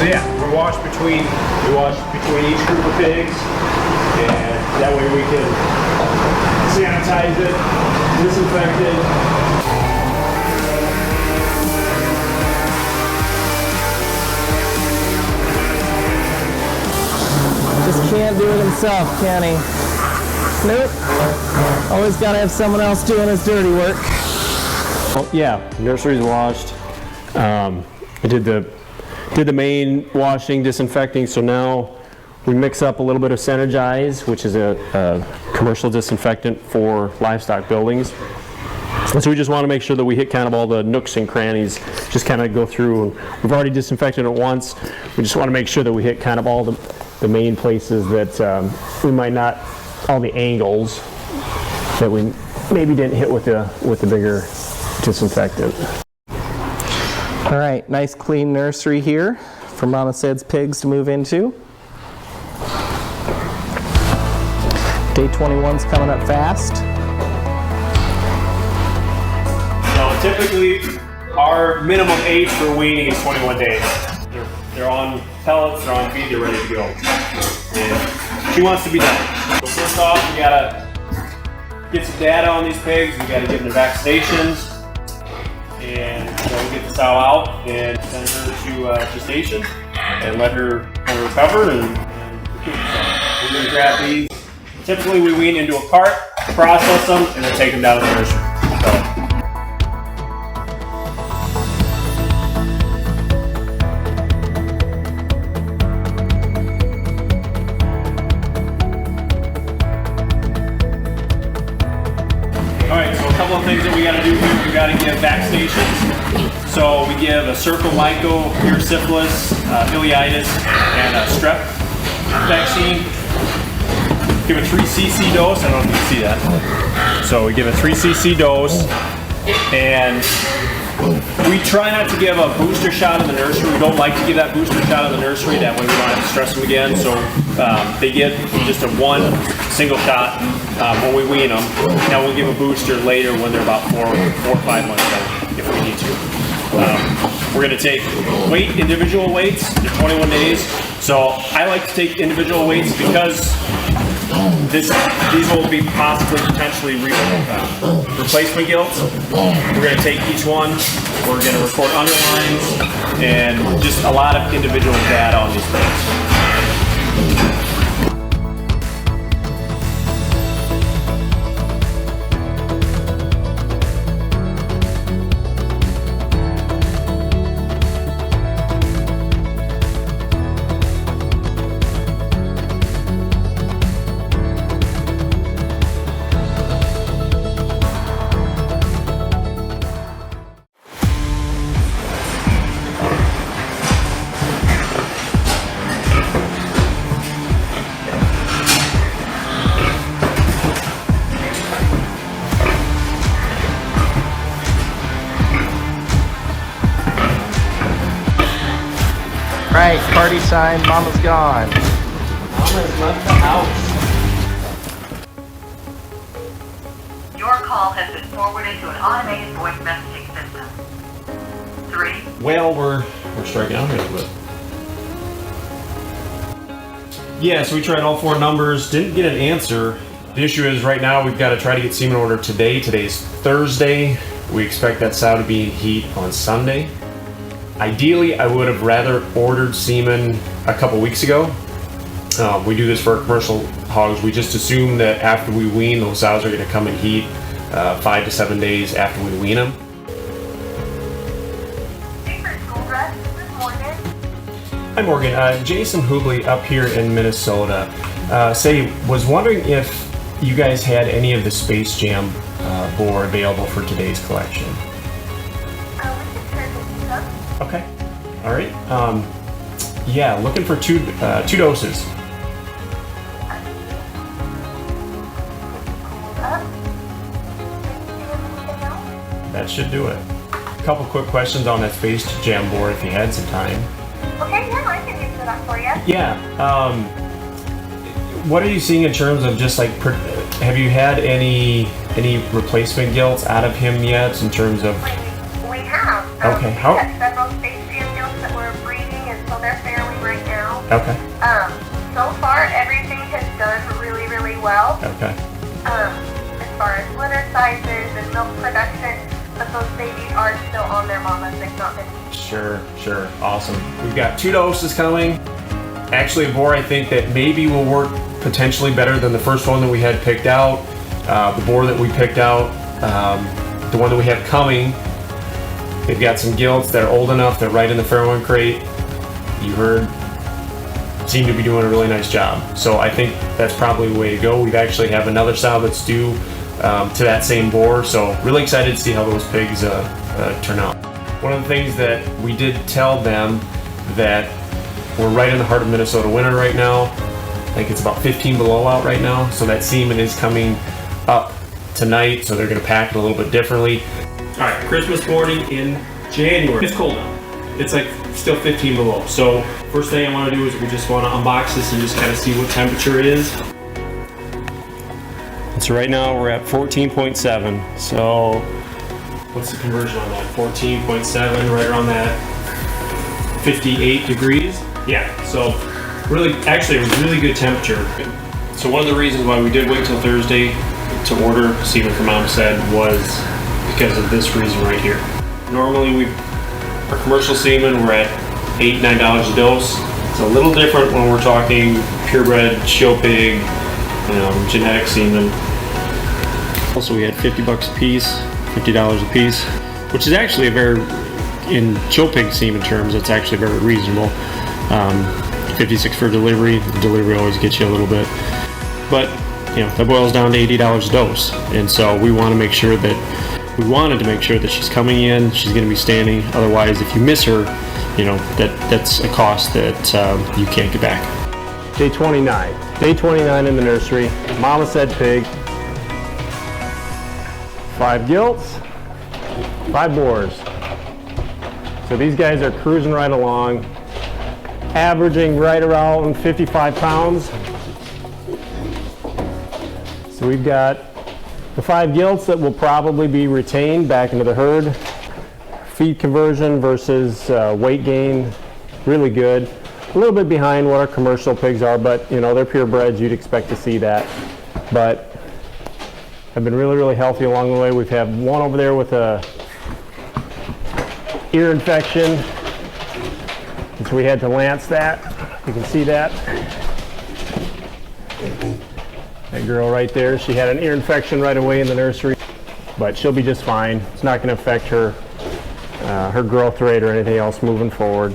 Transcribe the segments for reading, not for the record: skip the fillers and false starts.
So yeah, we wash between each group of pigs, and that way we can sanitize it, disinfect it. Just can't do it himself, can he? Nope. Always gotta have someone else doing his dirty work. Well, yeah, nursery's washed. I did the main washing, disinfecting, so now we mix up a little bit of Sanitize, which is a commercial disinfectant for livestock buildings. So we just want to make sure that we hit kind of all the nooks and crannies, just kind of go through. We've already disinfected it once. We just want to make sure that we hit kind of all the main places that we might not, all the angles that we maybe didn't hit with the bigger disinfectant. All right, nice clean nursery here for Mama Sid's pigs to move into. Day 21's coming up fast. So typically, our minimum age for weaning is 21 days. They're on pellets, they're on feed, they're ready to go. And she wants to be done. So first off, we gotta get some data on these pigs. We gotta give them their vaccinations. And we get the sow out and send her to gestation and let her recover and we're going to grab these. Typically we wean into a cart, process them, and then take them down to the nursery. Alright, so a couple of things that we got to do here. We got to give vaccinations. So we give a circle myco, ear syphilis, ileitis, and a strep vaccine. Give a 3 cc dose. I don't know if you can see that. So we give a 3 cc dose, and we try not to give a booster shot in the nursery. We don't like to give that booster shot in the nursery. That way we don't have to stress them again. So they get just a one single shot when we wean them. Now we'll give a booster later when they're about 4 or 5 months old if we need to. We're going to take individual weights. They're 21 days. So I like to take individual weights because these will be potentially replacement gilts. We're going to take each one. We're going to record underlines and just a lot of individual data on these things. Right, party time, Mama's gone. Mama's left the house. Your call has been forwarded to an automated voice messaging system. 3. Well, we're striking out here a little bit. Yeah, so we tried all 4 numbers, didn't get an answer. The issue is right now we've got to try to get semen ordered today. Today's Thursday. We expect that sow to be in heat on Sunday. Ideally, I would have rather ordered semen a couple weeks ago. We do this for our commercial hogs. We just assume that after we wean, those sows are going to come in heat 5 to 7 days after we wean them. Hi Morgan, Jason Hubley up here in Minnesota. Was wondering if you guys had any of the Space Jam boar available for today's collection. Okay. All right. Yeah, looking for two doses. That should do it. A couple quick questions on that Space Jam board if you had some time. Okay, yeah, I can answer that for you. Yeah. What are you seeing in terms of just like, have you had any replacement gilts out of him yet in terms of? We have. Okay. We had several Space Jam gilts that were breeding, and so their farrowing right now. Okay. So far everything has done really, really well. Okay. As far as litter sizes and milk production, but those babies are still on their mamas. They've not been. Sure. Awesome. We've got 2 doses coming. Actually, a boar I think that maybe will work potentially better than the first one that we had picked out. The boar that we picked out, the one that we have coming, they've got some gilts that are old enough. They're right in the farrowing crate. You heard, seem to be doing a really nice job. So I think that's probably the way to go. We actually have another sow that's due to that same boar. So really excited to see how those pigs turn out. One of the things that we did tell them that we're right in the heart of Minnesota winter right now. I think it's about 15 below out right now. So that semen is coming up tonight. So they're going to pack it a little bit differently. All right, Christmas morning in January. It's cold out. It's like still 15 below. So first thing I want to do is we just want to unbox this and just kind of see what temperature it is. And so right now we're at 14.7. So what's the conversion on that? 14.7, right around that 58 degrees. Yeah, so actually a really good temperature. So one of the reasons why we did wait till Thursday to order semen from Mom said was because of this reason right here. Normally our commercial semen, we're at $8, $9 a dose. It's a little different when we're talking purebred, Showpig, genetic semen. Also we had $50 a piece, $50 a piece, which is actually in Showpig semen terms, it's actually very reasonable. 56 for delivery. The delivery always gets you a little bit, but that boils down to $80 a dose. And so we wanted to make sure that she's coming in, she's going to be standing. Otherwise, if you miss her, that's a cost that you can't get back. Day 29. Day 29 in the nursery. Mama said pig. 5 gilts, 5 boars. So these guys are cruising right along, averaging right around 55 pounds. So we've got the 5 gilts that will probably be retained back into the herd. Feed conversion versus weight gain, really good. A little bit behind what our commercial pigs are, but they're purebreds, you'd expect to see that. But have been really, really healthy along the way. We've had one over there with a ear infection, and so we had to lance that. You can see that. That girl right there, she had an ear infection right away in the nursery, but she'll be just fine. It's not going to affect her growth rate or anything else moving forward.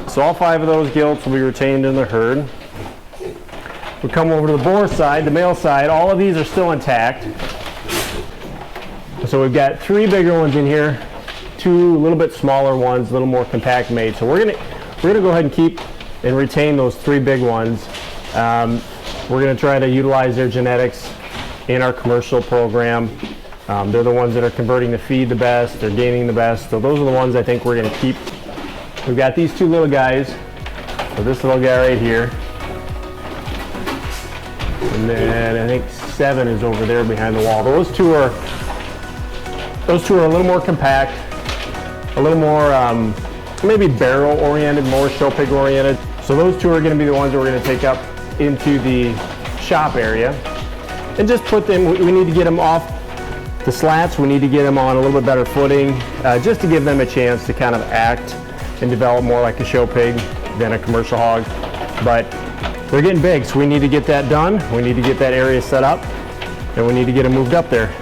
So all 5 of those gilts will be retained in the herd. We come over to the boar side, the male side. All of these are still intact. So we've got 3 bigger ones in here, 2 a little bit smaller ones, a little more compact made. So we're gonna go ahead and keep and retain those 3 big ones. We're gonna try to utilize their genetics in our commercial program. They're the ones that are converting the feed the best, they're gaining the best. So those are the ones I think we're gonna keep. We've got these 2 little guys. So this little guy right here. And then I think 7 is over there behind the wall. Those two are a little more compact, a little more maybe barrel oriented, more Showpig oriented. So those 2 are going to be the ones that we're going to take up into the shop area and just put them. We need to get them off the slats. We need to get them on a little bit better footing, just to give them a chance to kind of act and develop more like a Showpig than a commercial hog. But they're getting big, so we need to get that done. We need to get that area set up, and we need to get them moved up there.